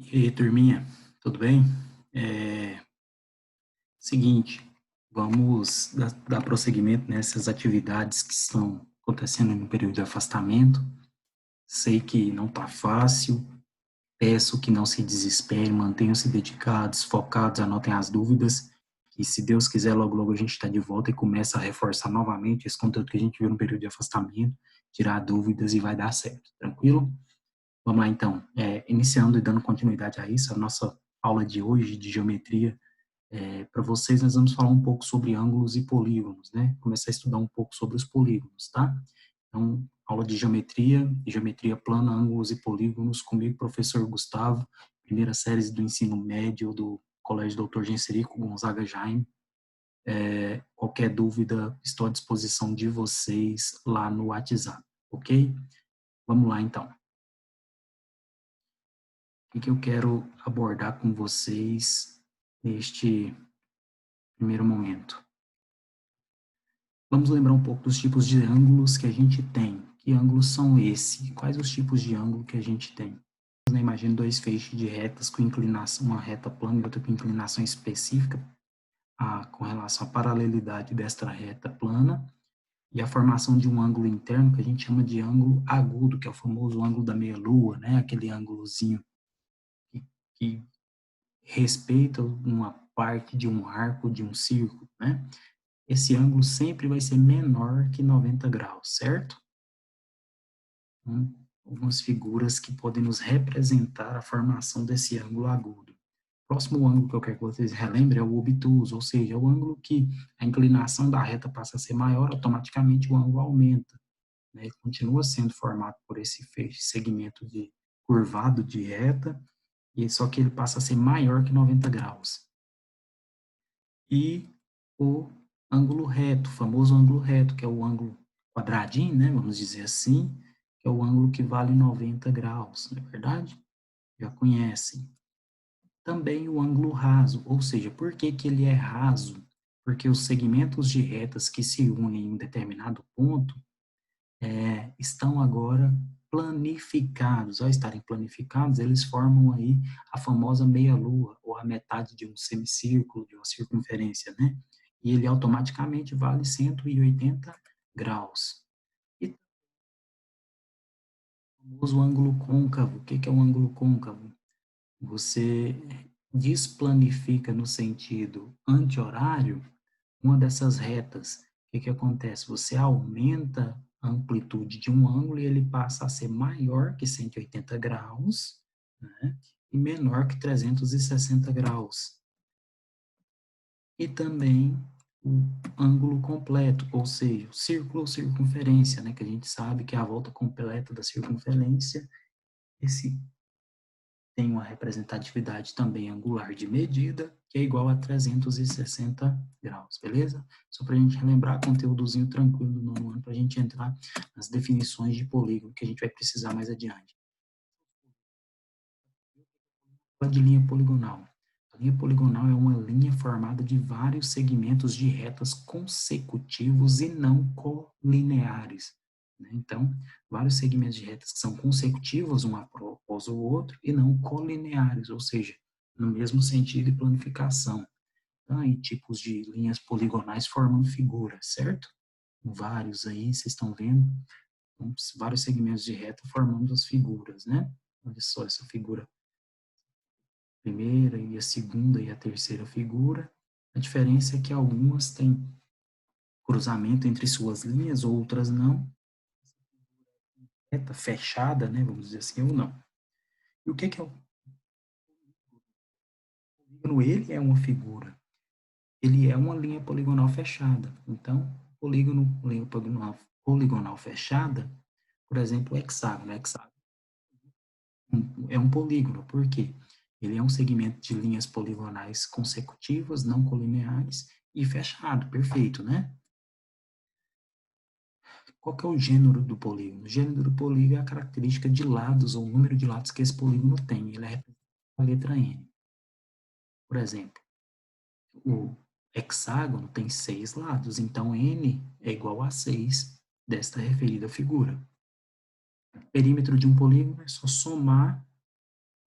E aí, turminha, tudo bem? Seguinte, vamos dar prosseguimento nessas atividades que estão acontecendo no período de afastamento. Sei que não está fácil, peço que não se desesperem, mantenham-se dedicados, focados, anotem as dúvidas, e se Deus quiser, logo logo a gente está de volta e começa a reforçar novamente esse conteúdo que a gente viu no período de afastamento, tirar dúvidas e vai dar certo, tranquilo? Vamos lá, então. Iniciando e dando continuidade a isso, a nossa aula de hoje de geometria, para vocês nós vamos falar um pouco sobre ângulos e polígonos, né? Começar a estudar um pouco sobre os polígonos, tá? Então, aula de geometria plana, ângulos e polígonos, comigo, professor Gustavo, primeira série do ensino médio do Colégio Doutor Genserico Gonzaga Jaime. Qualquer dúvida, estou à disposição de vocês lá no WhatsApp, ok? Vamos lá, então. O que eu quero abordar com vocês neste primeiro momento? Vamos lembrar um pouco dos tipos de ângulos que a gente tem. Que ângulos são esses? Quais os tipos de ângulo que a gente tem? Imagine dois feixes de retas com inclinação, uma reta plana e outra com inclinação específica com relação à paralelidade desta reta plana e a formação de um ângulo interno que a gente chama de ângulo agudo, que é o famoso ângulo da meia-lua, né? Aquele ângulozinho que respeita uma parte de um arco de um círculo, né? Esse ângulo sempre vai ser menor que 90 graus, certo? Então, algumas figuras que podem nos representar a formação desse ângulo agudo. O próximo ângulo que eu quero que vocês relembrem é o obtuso, ou seja, é o ângulo que a inclinação da reta passa a ser maior, automaticamente o ângulo aumenta, né? Continua sendo formado por esse segmento de curvado de reta, e só que ele passa a ser maior que 90 graus. E o ângulo reto, o famoso ângulo reto, que é o ângulo quadradinho, né, vamos dizer assim, que é o ângulo que vale 90 graus, não é verdade? Já conhecem. Também o ângulo raso, ou seja, por que que ele é raso? Porque os segmentos de retas que se unem em um determinado ponto estão agora planificados. Ao estarem planificados, eles formam aí a famosa meia-lua, ou a metade de um semicírculo, de uma circunferência, né? E ele automaticamente vale 180 graus. E o famoso ângulo côncavo. O que é um ângulo côncavo? Você desplanifica no sentido anti-horário uma dessas retas. O que acontece? Você aumenta a amplitude de um ângulo e ele passa a ser maior que 180 graus, né? E menor que 360 graus. E também o ângulo completo, ou seja, o círculo ou circunferência, né? Que a gente sabe que é a volta completa da circunferência. Esse tem uma representatividade também angular de medida, que é igual a 360 graus, beleza? Só para a gente relembrar, conteúdozinho tranquilo do nono ano, para a gente entrar nas definições de polígono, que a gente vai precisar mais adiante. De linha poligonal. A linha poligonal é uma linha formada de vários segmentos de retas consecutivos e não colineares, né? Então, vários segmentos de retas que são consecutivos um após o outro e não colineares, ou seja, no mesmo sentido de planificação. Então, aí, tipos de linhas poligonais formando figuras, certo? Vários aí, vocês estão vendo, então, vários segmentos de reta formando as figuras, né? Olha só essa figura primeira e a segunda e a terceira figura. A diferença é que algumas têm cruzamento entre suas linhas, outras não. Reta fechada, né, vamos dizer assim, ou não. E o que é o polígono? Ele é uma figura. Ele é uma linha poligonal fechada. Então, linha poligonal fechada, por exemplo, o hexágono. O hexágono é um polígono. Por quê? Ele é um segmento de linhas poligonais consecutivas, não colineares, e fechado, perfeito, né? Qual que é o gênero do polígono? O gênero do polígono é a característica de lados, ou o número de lados que esse polígono tem. Ele é representado com a letra N. Por exemplo, o hexágono tem 6 lados, então N é igual a 6 desta referida figura. O perímetro de um polígono é só somar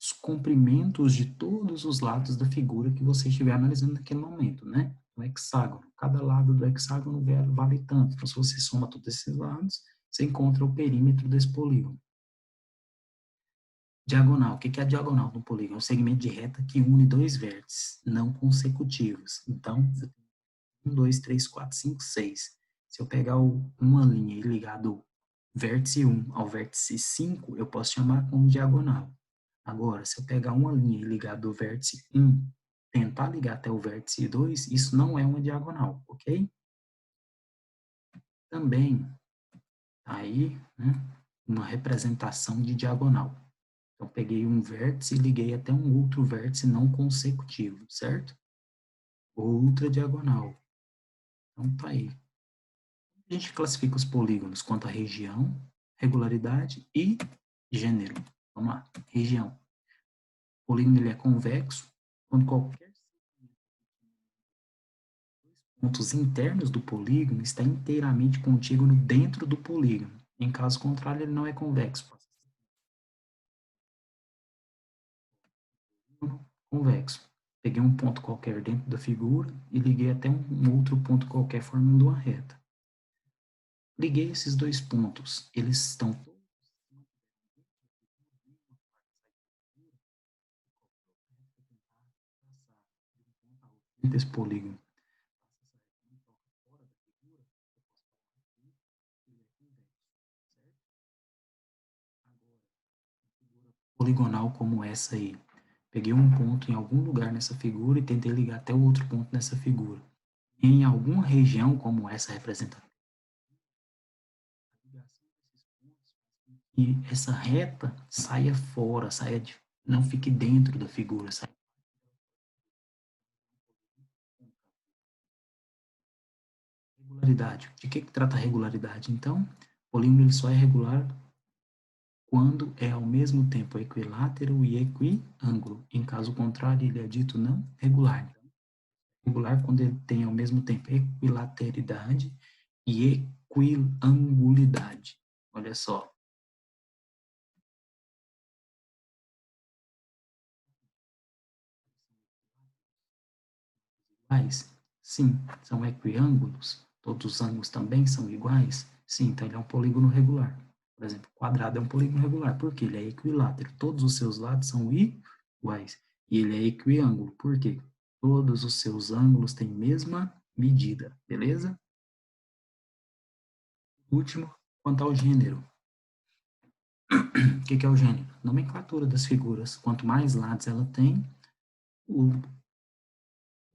os comprimentos de todos os lados da figura que você estiver analisando naquele momento, né? O hexágono. Cada lado do hexágono vale tanto. Então, se você soma todos esses lados, você encontra o perímetro desse polígono. Diagonal. O que é a diagonal do polígono? É um segmento de reta que une dois vértices não consecutivos. Então, 1, 2, 3, 4, 5, 6. Se eu pegar uma linha e ligar do vértice 1 ao vértice 5, eu posso chamar como diagonal. Agora, se eu pegar uma linha e ligar do vértice 1, tentar ligar até o vértice 2, isso não é uma diagonal, ok? Também, aí, né, uma representação de diagonal. Então, peguei um vértice e liguei até um outro vértice não consecutivo, certo? Outra diagonal. Então, tá aí. A gente classifica os polígonos quanto à região, regularidade e gênero. Vamos lá. Região. O polígono ele é convexo quando qualquer pontos internos do polígono está inteiramente contíguo dentro do polígono. Em caso contrário, ele não é convexo. Convexo. Peguei um ponto qualquer dentro da figura e liguei até um outro ponto qualquer formando uma reta. Liguei esses dois pontos. Eles estão desse polígono. Poligonal como essa aí. Peguei um ponto em algum lugar nessa figura e tentei ligar até o outro ponto nessa figura. Em alguma região como essa representada, e essa reta saia fora, não fique dentro da figura. Saia. Regularidade. De que trata a regularidade? Então, o polígono ele só é regular quando é ao mesmo tempo equilátero e equiângulo. Em caso contrário, ele é dito não regular. Regular quando ele tem ao mesmo tempo equilateridade e equiangulidade. Olha só. Iguais? Sim. São equiângulos? Todos os ângulos também são iguais? Sim, então ele é um polígono regular. Por exemplo, o quadrado é um polígono regular, porque ele é equilátero. Todos os seus lados são iguais. E ele é equiângulo, por quê? Todos os seus ângulos têm mesma medida, beleza? Último, quanto ao gênero. O que é o gênero? Nomenclatura das figuras. Quanto mais lados ela tem, o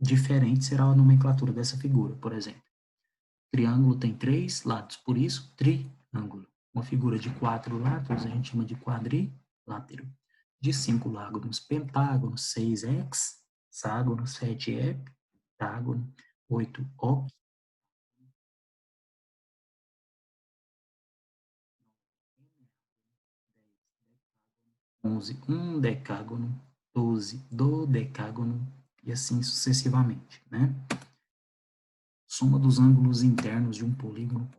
diferente será a nomenclatura dessa figura. Por exemplo, triângulo tem 3 lados, por isso, triângulo. Uma figura de 4 lados a gente chama de quadrilátero. De 5 lados, pentágono, 6 hexágono, 7 heptágono, 8 octágono, 11 decágono, 12 dodecágono e assim sucessivamente, né? Soma dos ângulos internos de um polígono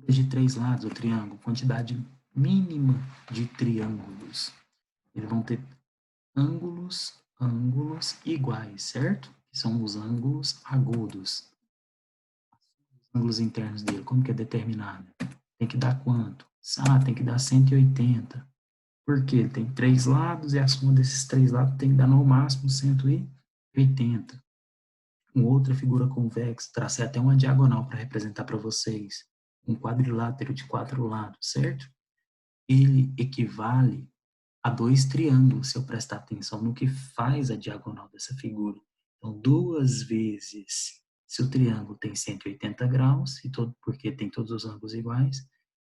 de 3 lados, o triângulo, quantidade mínima de triângulos. Eles vão ter ângulos iguais, certo? Que são os ângulos agudos. Os ângulos internos dele, como que é determinado? Tem que dar quanto? Tem que dar 180. Por quê? Ele tem 3 lados e a soma desses 3 lados tem que dar no máximo 180. Uma outra figura convexa, tracei até uma diagonal para representar para vocês. Um quadrilátero de 4 lados, certo? Ele equivale a 2 triângulos, se eu prestar atenção no que faz a diagonal dessa figura. Então, 2 vezes, se o triângulo tem 180 graus, porque tem todos os ângulos iguais,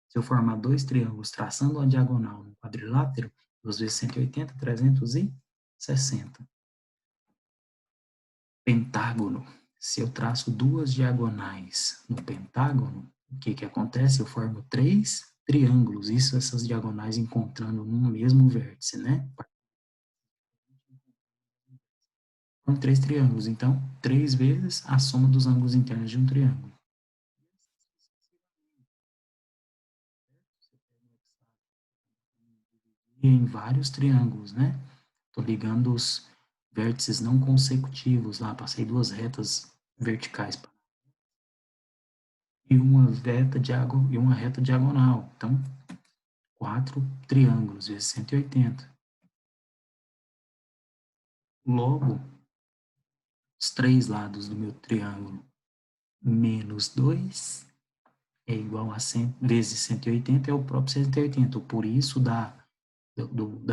se eu formar 2 triângulos traçando uma diagonal no quadrilátero, 2 vezes 180, 360. Pentágono. Se eu traço 2 diagonais no pentágono, o que acontece? Eu formo 3 triângulos, isso essas diagonais encontrando no mesmo vértice, né? São 3 triângulos, então 3 vezes a soma dos ângulos internos de um triângulo. E em vários triângulos, né? Estou ligando os vértices não consecutivos lá, passei 2 retas verticais e uma reta diagonal. Então, 4 triângulos vezes 180. Logo, os 3 lados do meu triângulo menos 2 é igual a 100 vezes 180 é o próprio 180. Por isso da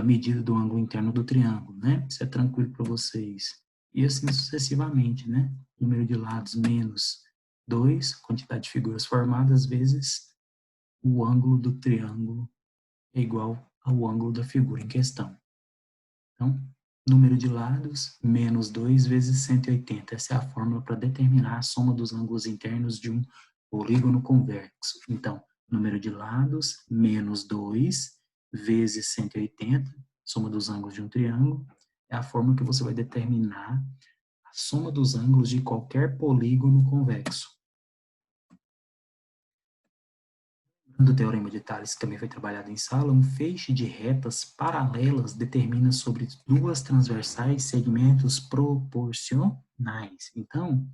medida do ângulo interno do triângulo, né? Isso é tranquilo para vocês. E assim sucessivamente, né? Número de lados menos 2, quantidade de figuras formadas, vezes o ângulo do triângulo é igual ao ângulo da figura em questão. Então, número de lados menos 2 vezes 180. Essa é a fórmula para determinar a soma dos ângulos internos de um polígono convexo. Então, número de lados menos 2 vezes 180, soma dos ângulos de um triângulo, é a fórmula que você vai determinar a soma dos ângulos de qualquer polígono convexo. Do Teorema de Tales, que também foi trabalhado em sala, um feixe de retas paralelas determina sobre duas transversais segmentos proporcionais. Então,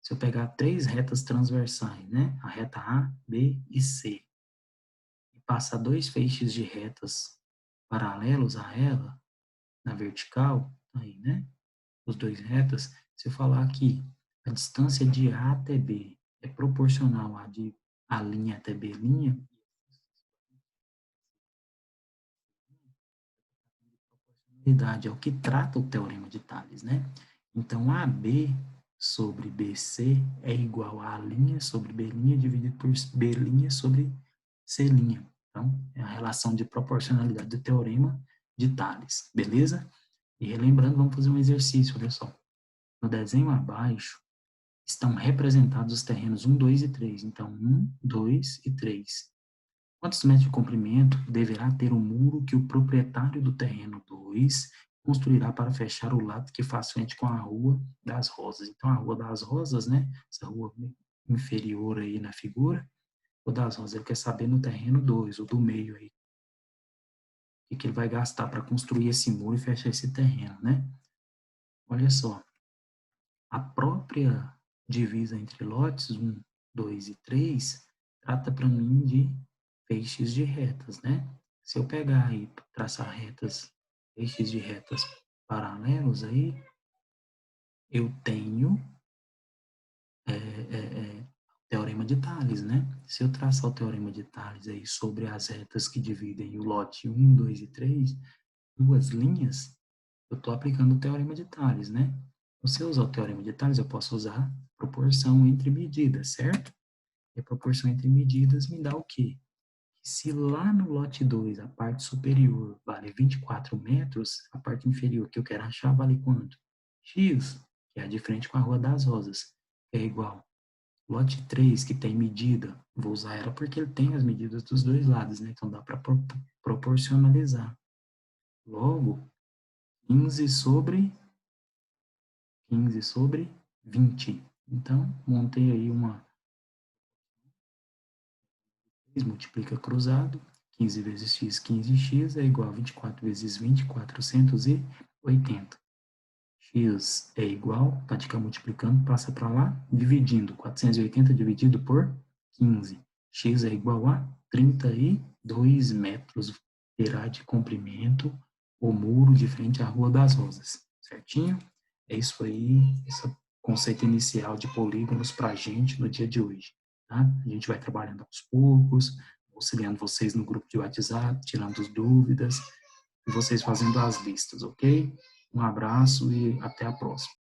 se eu pegar 3 retas transversais, né, a reta A, B e C, e passar 2 feixes de retas paralelos a ela, na vertical, aí, né, os 2 retas, se eu falar aqui, a distância de A até B é proporcional à de A' até B', é o que trata o Teorema de Tales, né? Então, AB sobre BC é igual a A' sobre B' dividido por B' sobre C'. Então, é a relação de proporcionalidade do Teorema de Tales, beleza? E relembrando, vamos fazer um exercício, olha só. No desenho abaixo, estão representados os terrenos 1, 2 e 3. Então, 1, 2 e 3. Quantos metros de comprimento deverá ter o muro que o proprietário do terreno 2 construirá para fechar o lado que faz frente com a Rua das Rosas? Então, a Rua das Rosas, né? Essa rua inferior aí na figura, Rua das Rosas, ele quer saber no terreno 2, o do meio aí, o que ele vai gastar para construir esse muro e fechar esse terreno, né? Olha só, a própria divisa entre lotes 1, 2 e 3 trata para mim de feixes de retas, né? Se eu pegar aí, traçar retas, feixes de retas paralelos aí, eu tenho teorema de Tales, né? Se eu traçar o teorema de Tales aí sobre as retas que dividem o lote 1, 2 e 3, duas linhas, eu estou aplicando o teorema de Tales, né? Se eu usar o teorema de Tales, eu posso usar proporção entre medidas, certo? E a proporção entre medidas me dá o quê? Se lá no lote 2 a parte superior vale 24 metros, a parte inferior que eu quero achar vale quanto? X, que é a de frente com a Rua das Rosas, é igual. Lote 3, que tem medida, vou usar ela porque ele tem as medidas dos dois lados, né? Então dá para proporcionalizar. Logo, 15 sobre 20. Então, montei aí uma multiplica cruzado, 15 vezes x, 15x é igual a 24 vezes 20, 480. X é igual, pratica multiplicando, passa para lá, dividindo, 480 dividido por 15. X é igual a 32 metros, terá de comprimento o muro de frente à Rua das Rosas, certinho? É isso aí, esse conceito inicial de polígonos para a gente no dia de hoje. Tá? A gente vai trabalhando aos poucos, auxiliando vocês no grupo de WhatsApp, tirando as dúvidas, e vocês fazendo as listas, ok? Um abraço e até a próxima.